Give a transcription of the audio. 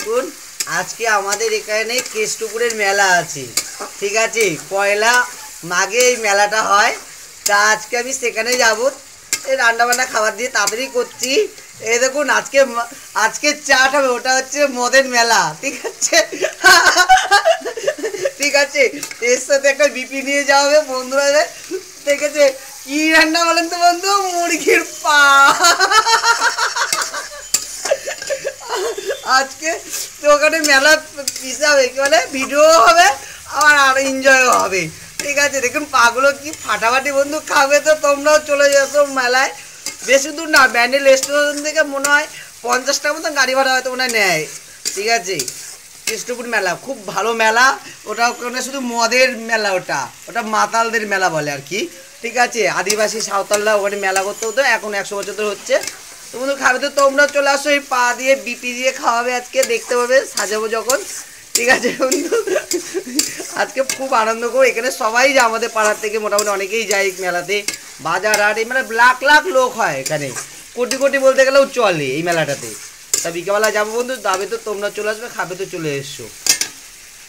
দেখুন আজকে আমাদের এখানে কেষ্টপুরের মেলা আছে, ঠিক আছে। পয়লা মাঘে এই মেলাটা হয়, তা আজকে আমি সেখানে যাব। এই রান্নাবান্না খাবার দিয়ে তাড়াতাড়ি করছি। এই দেখুন আজকে আজকে চাট হবে, ওটা হচ্ছে মদের মেলা, ঠিক আছে। ঠিক আছে, এর সাথে একটা বিপি নিয়ে যাওয়া হবে বন্ধুরা, ঠিক আছে। কি রান্না বলেন তো বন্ধু? মুরগির পা। আজকে তো ওখানে মেলা পিসাবে, কি বলে, ভিডিও হবে আর এনজয়ও হবে, ঠিক আছে। দেখুন পাগুলো কি ফাটাফাটি বন্ধু খাবে, তো তোমরাও চলে যাচ্ছো মেলায়। বেশি দূর না, ব্যান্ডেল রেস্টুরেন্ট থেকে মনে হয় 50 টাকা মতন গাড়ি ভাড়া হয়তো মনে হয় নেয়, ঠিক আছে। কেষ্টপুর মেলা খুব ভালো মেলা, ওটা ওখানে শুধু মদের মেলা, ওটা ওটা মাতালদের মেলা বলে আর কি, ঠিক আছে। আদিবাসী সাঁওতালরা ওখানে মেলা করতে হতো, এখন 100 বছর ধরে হচ্ছে। তো বন্ধু খাবে তো তোমরা চলে আসো, এই পা দিয়ে বিপি দিয়ে খাওয়াবে আজকে, দেখতে পাবে সাজাবো যখন, ঠিক আছে বন্ধু। আজকে খুব আনন্দ করবো, এখানে সবাই যায় আমাদের পাড়ার থেকে, মোটামুটি অনেকেই যায় মেলাতে। বাজার হাট, এই মানে লাখ লাখ লোক হয় এখানে, কোটি কোটি বলতে গেলেও চলে এই মেলাটাতে। তা বিকেলবেলা যাবো বন্ধু, যাবে তো তোমরা চলে আসবে, খাবে তো চলে এসো।